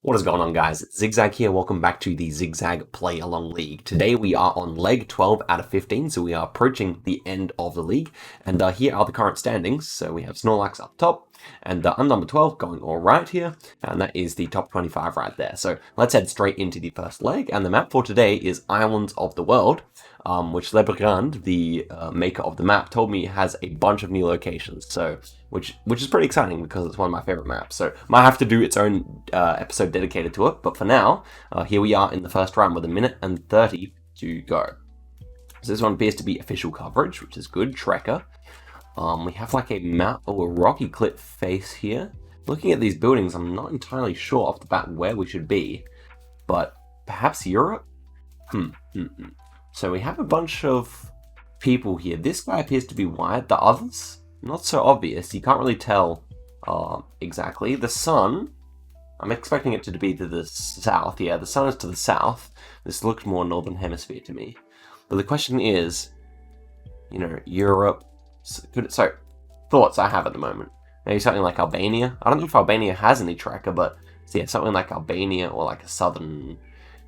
What is going on, guys? It's Zigzag here. Welcome back to the Zigzag Play Along League. Today we are on leg 12 out of 15, so we are approaching the end of the league. And here are the current standings. So we have Snorlax up top, and I'm number 12 going all right here, and that is the top 25 right there. So let's head straight into the first leg, and the map for today is Islands of the World, which Lebrand, the maker of the map, told me has a bunch of new locations. So which is pretty exciting because it's one of my favorite maps. So might have to do its own episode dedicated to it. But for now, here we are in the first round with 1:30 to go. So this one appears to be official coverage, which is good. Trekker. We have like a map or a rocky cliff face here. Looking at these buildings, I'm not entirely sure off the bat where we should be, but perhaps Europe? So we have a bunch of people here. This guy appears to be white. The others, not so obvious. You can't really tell exactly. The sun, I'm expecting it to be to the south. Yeah, the sun is to the south. This looks more northern hemisphere to me. But the question is, Europe. So, thoughts I have at the moment. Maybe something like Albania. I don't know if Albania has any Trekker, but yeah, something like Albania or like a southern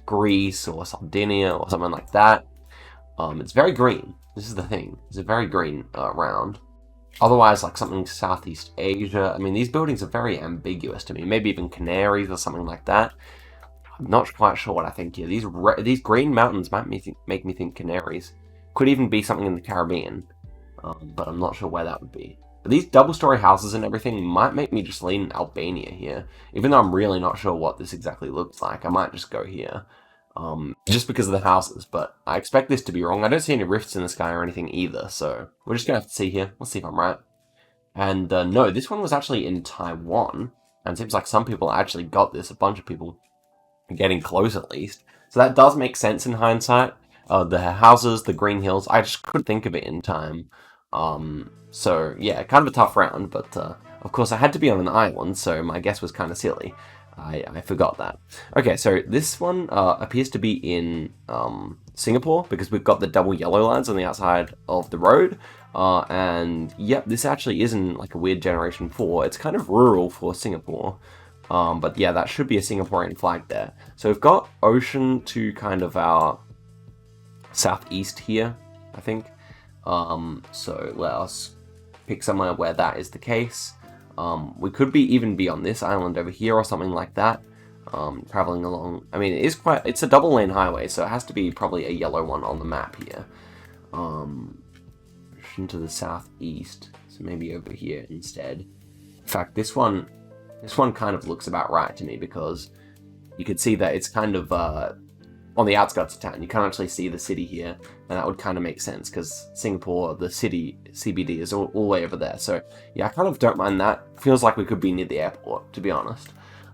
Greece or Sardinia or something like that. It's very green. This is the thing. It's a very green round. Otherwise, like something Southeast Asia. I mean, these buildings are very ambiguous to me. Maybe even Canaries or something like that. I'm not quite sure what I think here. These green mountains might make me think Canaries. Could even be something in the Caribbean, but I'm not sure where that would be. But these double-story houses and everything might make me just lean Albania here. Even though I'm really not sure what this exactly looks like, I might just go here. Just because of the houses, but I expect this to be wrong. I don't see any rifts in the sky or anything either, so we're just gonna have to see here. Let's see if I'm right. And no, this one was actually in Taiwan, and it seems like some people actually got this, a bunch of people getting close at least. So that does make sense in hindsight. The houses, the green hills, I just couldn't think of it in time. So yeah, kind of a tough round, but of course I had to be on an island, so my guess was kind of silly. I forgot that. Okay, so this one appears to be in Singapore because we've got the double yellow lines on the outside of the road. And yep, this actually isn't like a weird Generation 4. It's kind of rural for Singapore. But yeah, that should be a Singaporean flag there. So we've got ocean to kind of our southeast here, I think. So let us pick somewhere where that is the case. We could even be on this island over here or something like that, traveling along. I mean, it's a double lane highway, so it has to be probably a yellow one on the map here. To the southeast, so maybe over here instead. In fact, this one kind of looks about right to me because you could see that it's kind of on the outskirts of town. You can't actually see the city here, and that would kind of make sense because Singapore, the city CBD, is all the way over there. So yeah, I kind of don't mind that. Feels like we could be near the airport, to be honest.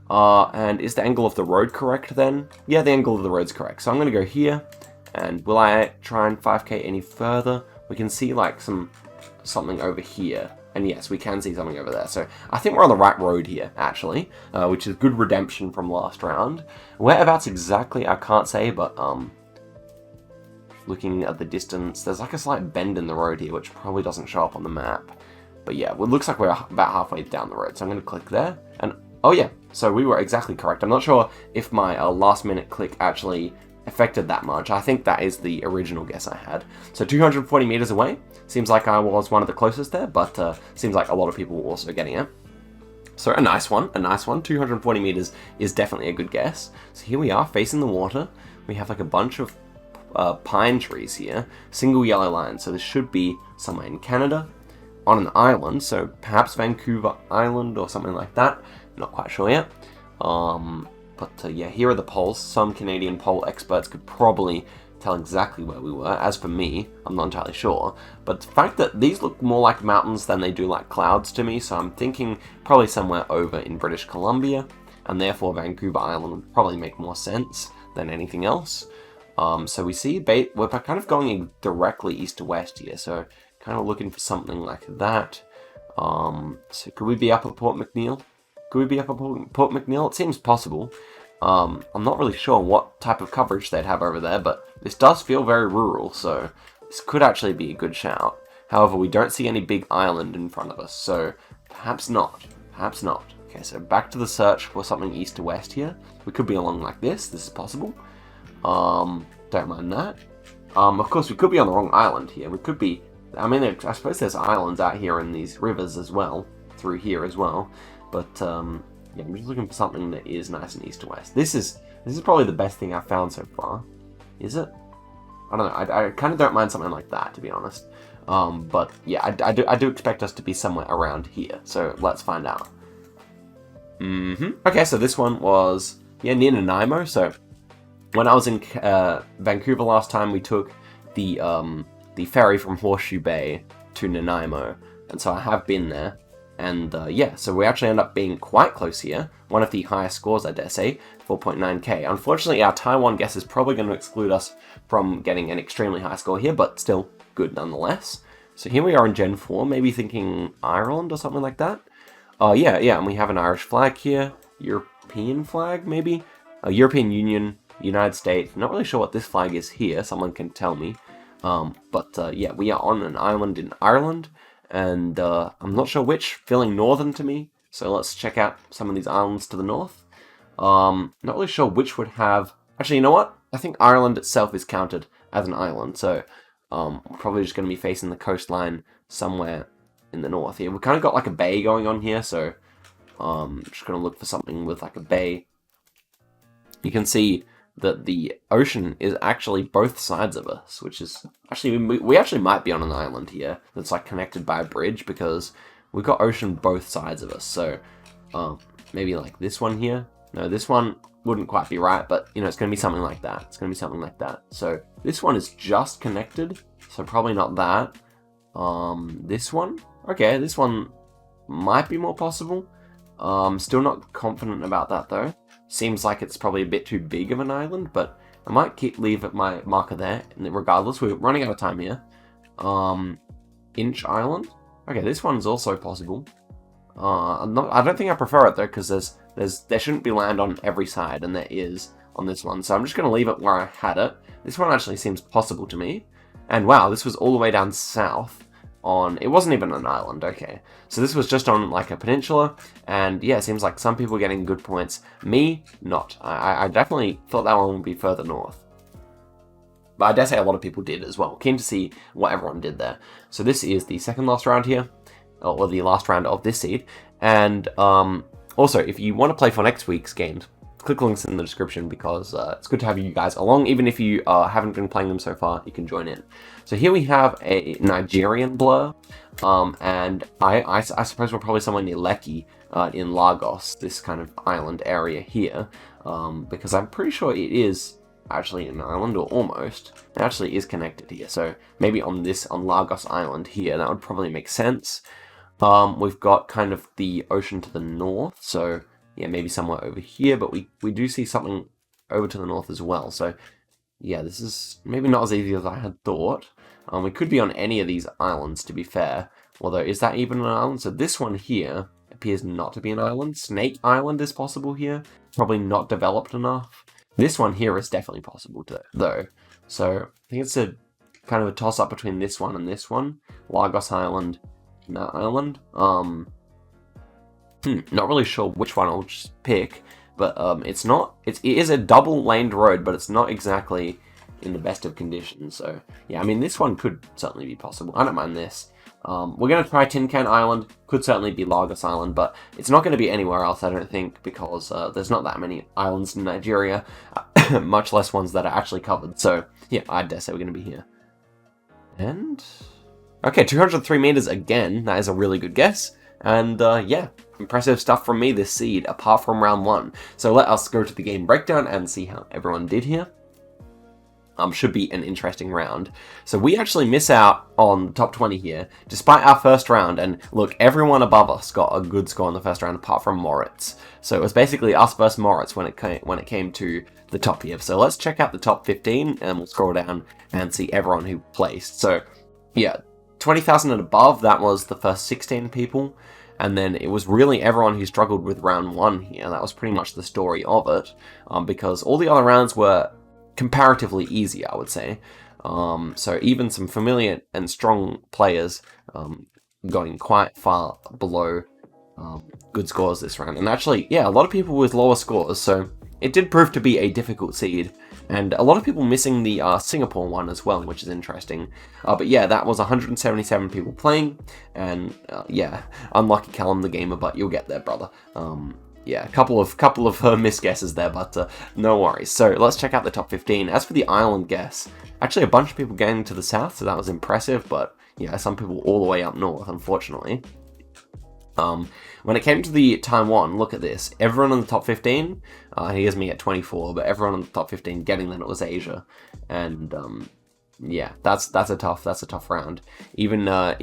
And is the angle of the road correct then? Yeah, the angle of the road's correct. So I'm going to go here, and will I try and 5k any further? We can see like something over here. And yes, we can see something over there. So I think we're on the right road here, actually, which is good redemption from last round. Whereabouts exactly, I can't say, but looking at the distance, there's like a slight bend in the road here, which probably doesn't show up on the map. But yeah, it looks like we're about halfway down the road. So I'm going to click there. And oh yeah, so we were exactly correct. I'm not sure if my last minute click actually affected that much. I think that is the original guess I had. So 240 meters away. Seems like I was one of the closest there, but seems like a lot of people were also getting it. So a nice one. 240 meters is definitely a good guess. So here we are, facing the water. We have like a bunch of pine trees here. Single yellow line. So this should be somewhere in Canada, on an island. So perhaps Vancouver Island or something like that. Not quite sure yet. But yeah, here are the poles. Some Canadian pole experts could probably tell exactly where we were. As for me, I'm not entirely sure. But the fact that these look more like mountains than they do like clouds to me, so I'm thinking probably somewhere over in British Columbia, and therefore Vancouver Island would probably make more sense than anything else. So we see we're kind of going directly east to west here, so kind of looking for something like that. So could we be up at Port McNeill? Could we be up at Port McNeill? It seems possible. I'm not really sure what type of coverage they'd have over there, but this does feel very rural, so this could actually be a good shout. However, we don't see any big island in front of us, so perhaps not. Okay, so back to the search for something east to west here. We could be along like this. This is possible. Don't mind that. Of course, we could be on the wrong island here. We could be... I mean, I suppose there's islands out here in these rivers as well. Through here as well. But, yeah, I'm just looking for something that is nice and east to west. This is probably the best thing I've found so far. Is it? I don't know. I kind of don't mind something like that, to be honest. But, yeah, I do expect us to be somewhere around here. So, let's find out. Okay, so this one was, yeah, near Nanaimo. So, when I was in Vancouver last time, we took the ferry from Horseshoe Bay to Nanaimo. And so I have been there. And yeah, so we actually end up being quite close here. One of the highest scores, I dare say, 4.9k. Unfortunately, our Taiwan guess is probably going to exclude us from getting an extremely high score here, but still good nonetheless. So here we are in Gen 4, maybe thinking Ireland or something like that. Yeah, and we have an Irish flag here. European flag, maybe? European Union, United States. Not really sure what this flag is here. Someone can tell me. But yeah, we are on an island in Ireland. And I'm not sure which, feeling northern to me. So let's check out some of these islands to the north. Not really sure which would have... Actually, you know what? I think Ireland itself is counted as an island. So we're probably just going to be facing the coastline somewhere in the north here. We've kind of got like a bay going on here. So just going to look for something with like a bay. You can see that the ocean is actually both sides of us, which is actually, we actually might be on an island here that's like connected by a bridge, because we've got ocean both sides of us. So maybe like this one here. No, this one wouldn't quite be right, but you know, it's going to be something like that. It's going to be something like that. So this one is just connected, so probably not that. This one, okay, this one might be more possible. Still not confident about that though. Seems like it's probably a bit too big of an island, but I might leave my marker there. And regardless, we're running out of time here. Inch Island. Okay, this one's also possible. I don't think I prefer it though, because there shouldn't be land on every side, and there is on this one. So I'm just going to leave it where I had it. This one actually seems possible to me. And wow, this was all the way down south. It wasn't even an island, okay. So this was just on like a peninsula, and yeah, it seems like some people getting good points. Me, not. I definitely thought that one would be further north. But I dare say a lot of people did as well. Keen to see what everyone did there. So this is the second last round here, or the last round of this seed. And also, if you want to play for next week's games, click links in the description, because it's good to have you guys along. Even if you haven't been playing them so far, you can join in. So here we have a Nigerian blur, and I suppose we're probably somewhere near Lekki in Lagos, this kind of island area here, because I'm pretty sure it is actually an island, or almost. It actually is connected here, so maybe on Lagos Island here, that would probably make sense. We've got kind of the ocean to the north, so yeah, maybe somewhere over here, but we do see something over to the north as well. So yeah, this is maybe not as easy as I had thought. We could be on any of these islands, to be fair. Although, is that even an island? So this one here appears not to be an island. Snake Island is possible here. Probably not developed enough. This one here is definitely possible though. So I think it's a kind of a toss-up between this one and this one. Lagos Island and that island. Not really sure which one I'll just pick, but it is a double-laned road, but it's not exactly in the best of conditions. So yeah, I mean, this one could certainly be possible. I don't mind this. We're going to try Tin Can Island. Could certainly be Lagos Island, but it's not going to be anywhere else, I don't think, because there's not that many islands in Nigeria, much less ones that are actually covered. So yeah, I dare say we're going to be here. And okay, 203 meters again. That is a really good guess. And yeah, impressive stuff from me this seed, apart from round 1. So let us go to the game breakdown and see how everyone did here. Should be an interesting round. So we actually miss out on the top 20 here, despite our first round. And look, everyone above us got a good score in the first round, apart from Moritz. So it was basically us versus Moritz when it came to the top here. So let's check out the top 15, and we'll scroll down and see everyone who placed. So yeah, 20,000 and above, that was the first 16 people. And then it was really everyone who struggled with round 1 here. That was pretty much the story of it, because all the other rounds were comparatively easy, I would say. So even some familiar and strong players going quite far below good scores this round. And actually, yeah, a lot of people with lower scores, so it did prove to be a difficult seed. And a lot of people missing the Singapore one as well, which is interesting. But yeah, that was 177 people playing, and yeah, unlucky Callum the gamer, but you'll get there, brother. Yeah, a couple of misguesses there, but no worries. So let's check out the top 15. As for the island guess, actually a bunch of people getting to the south, so that was impressive, but yeah, some people all the way up north, unfortunately. When it came to the Taiwan, look at this. Everyone in the top 15, here's me at 24, but everyone in the top 15 getting that it was Asia. And yeah, that's a tough round. Even a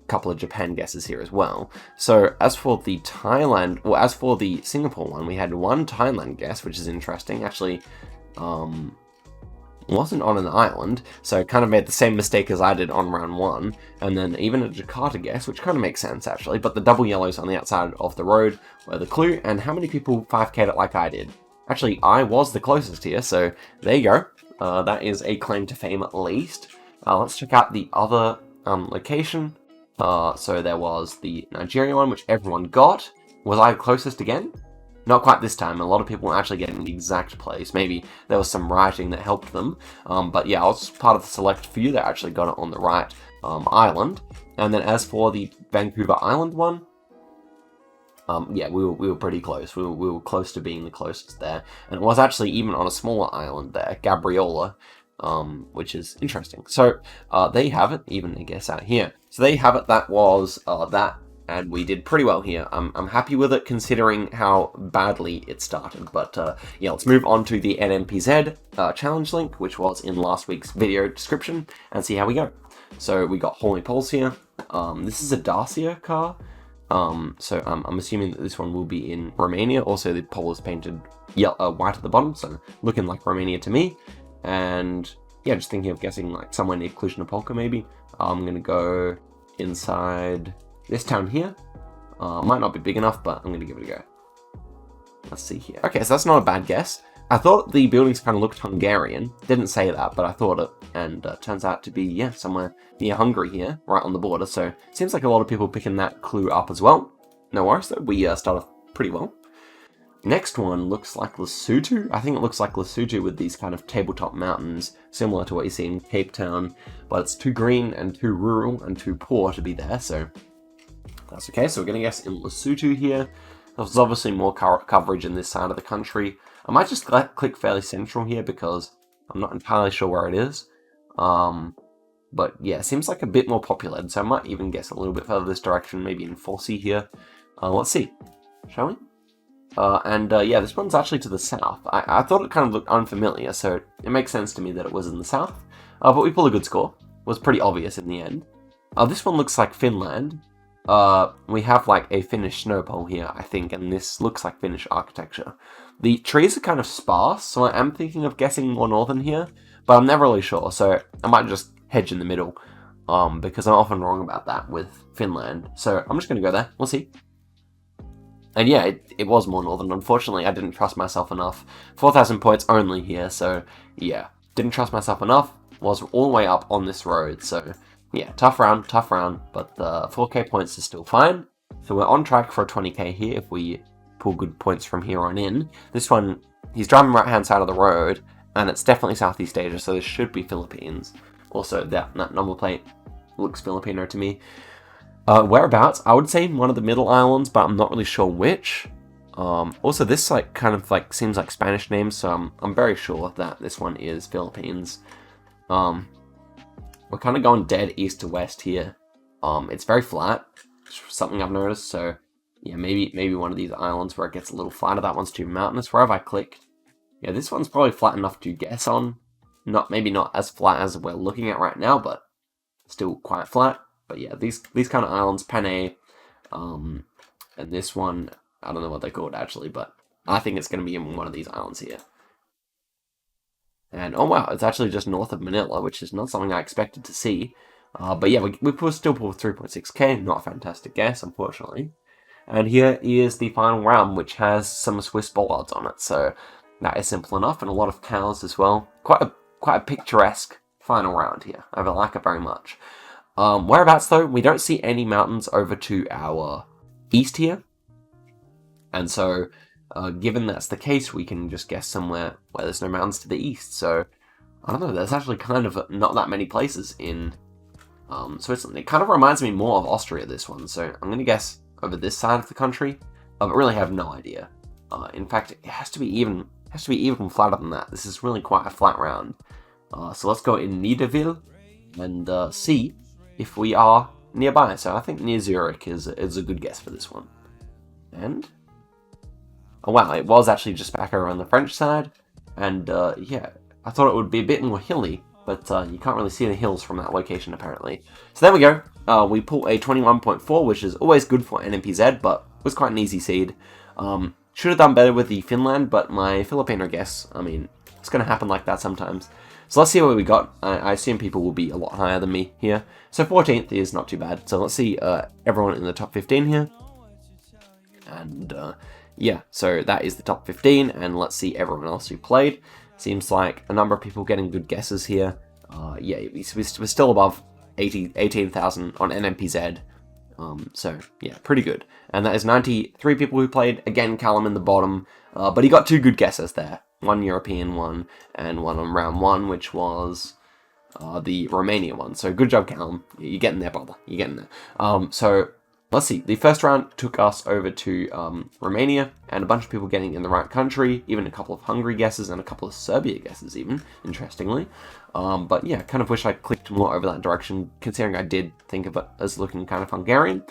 couple of Japan guesses here as well. So as for the Singapore one, we had one Thailand guess, which is interesting. Actually, wasn't on an island, so kind of made the same mistake as I did on round 1, and then even a Jakarta guess, which kind of makes sense actually, but the double yellows on the outside of the road were the clue, and how many people 5k'd it like I did? Actually, I was the closest here, so there you go. That is a claim to fame at least. Let's check out the other location. So there was the Nigeria one, which everyone got. Was I closest again? Not quite this time. A lot of people were actually getting the exact place. Maybe there was some writing that helped them. But yeah, I was part of the select few that actually got it on the right island. And then as for the Vancouver Island one, yeah, we were pretty close. We were close to being the closest there. And it was actually even on a smaller island there, Gabriola, which is interesting. So there you have it, even I guess out here. So there you have it. That was that. And we did pretty well here. I'm happy with it considering how badly it started. But yeah, let's move on to the NMPZ challenge link, which was in last week's video description, and see how we go. So we got Holy Poles here. This is a Dacia car. So I'm assuming that this one will be in Romania. Also, the pole is painted white at the bottom, so looking like Romania to me. And yeah, just thinking of guessing like somewhere near Cluj-Napoca maybe. I'm going to go inside this town here. Might not be big enough, but I'm going to give it a go. Let's see here. Okay, so that's not a bad guess. I thought the buildings kind of looked Hungarian. Didn't say that, but I thought it. And turns out to be, yeah, somewhere near Hungary here, right on the border. So seems like a lot of people picking that clue up as well. No worries, though. We started pretty well. Next one looks like Lesotho. I think it looks like Lesotho with these kind of tabletop mountains, similar to what you see in Cape Town. But it's too green and too rural and too poor to be there, so that's okay. So we're going to guess in Lesotho here. There's obviously more coverage in this side of the country. I might just click fairly central here because I'm not entirely sure where it is. But yeah, it seems like a bit more populated, so I might even guess a little bit further this direction, maybe in Forcy here. Let's see. Shall we? Yeah, this one's actually to the south. I thought it kind of looked unfamiliar, so it makes sense to me that it was in the south. But we pulled a good score. It was pretty obvious in the end. This one looks like Finland. We have like a Finnish snow pole here, I think, and this looks like Finnish architecture. The trees are kind of sparse, so I am thinking of guessing more northern here, but I'm never really sure, so I might just hedge in the middle, because I'm often wrong about that with Finland. So I'm just going to go there. We'll see. And yeah, it was more northern. Unfortunately, I didn't trust myself enough. 4,000 points only here, so yeah, didn't trust myself enough. Was all the way up on this road, so yeah, tough round, but the 4k points is still fine. So we're on track for a 20k here if we pull good points from here on in. This one, he's driving right-hand side of the road, and it's definitely Southeast Asia, so this should be Philippines. Also, that number plate looks Filipino to me. Whereabouts? I would say one of the middle islands, but I'm not really sure which. Also, this kind of seems like Spanish names, so I'm very sure that this one is Philippines. We're kind of going dead east to west here. It's very flat, something I've noticed. So yeah, maybe one of these islands where it gets a little flatter. That one's too mountainous. Where have I clicked? Yeah, this one's probably flat enough to guess on. Maybe not as flat as we're looking at right now, but still quite flat. But yeah, these kind of islands, Panay, and this one, I don't know what they're called actually, but I think it's going to be in one of these islands here. And oh wow, it's actually just north of Manila, which is not something I expected to see. But yeah, we still pulled 3.6k, not a fantastic guess, unfortunately. And here is the final round, which has some Swiss bollards on it, so that is simple enough, and a lot of cows as well. Quite a picturesque final round here. I like it very much. Whereabouts, though, we don't see any mountains over to our east here. And so, given that's the case, we can just guess somewhere where there's no mountains to the east. So, I don't know, there's actually kind of not that many places in Switzerland. It kind of reminds me more of Austria, this one. So, I'm going to guess over this side of the country. I really have no idea. In fact, it has to be even flatter than that. This is really quite a flat round. So let's go in Niederville and see if we are nearby. So I think near Zurich is a good guess for this one. And oh wow, it was actually just back over on the French side. And yeah, I thought it would be a bit more hilly, but you can't really see the hills from that location apparently. So there we go. We pull a 21.4, which is always good for NMPZ, but was quite an easy seed. Should have done better with the Finland, but my Filipino guess, I mean, it's going to happen like that sometimes. So let's see what we got. I assume people will be a lot higher than me here. So 14th is not too bad. So let's see everyone in the top 15 here. And yeah, so that is the top 15. And let's see everyone else who played. Seems like a number of people getting good guesses here. Yeah, we're still above 18,000 on NMPZ. So, yeah, pretty good. And that is 93 people who played. Again, Callum in the bottom. But he got 2 good guesses there. One European one, and one on round 1, which was the Romania one. So, good job, Callum. You're getting there, brother. You're getting there. So, let's see. The first round took us over to Romania, and a bunch of people getting in the right country. Even a couple of Hungary guesses, and a couple of Serbia guesses, even, interestingly. But yeah, kind of wish I clicked more over that direction, considering I did think of it as looking kind of Hungarian.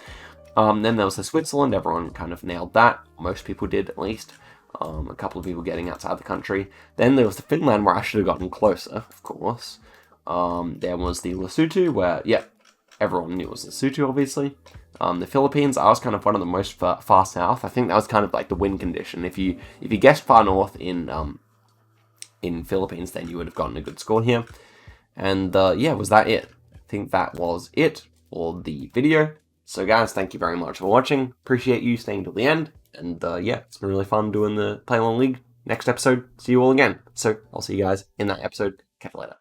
Then there was the Switzerland, everyone kind of nailed that. Most people did, at least. A couple of people getting outside the country. Then there was the Finland, where I should have gotten closer, of course. There was the Lesotho, where, yeah, everyone knew it was Lesotho, obviously. The Philippines, I was kind of one of the most far south. I think that was kind of like the win condition. If you guessed far north in Philippines, then you would have gotten a good score here. And yeah, was that it? I think that was it for the video. So guys, thank you very much for watching. Appreciate you staying till the end. And yeah, it's been really fun doing the Play Along League. Next episode, see you all again. So I'll see you guys in that episode. Catch you later.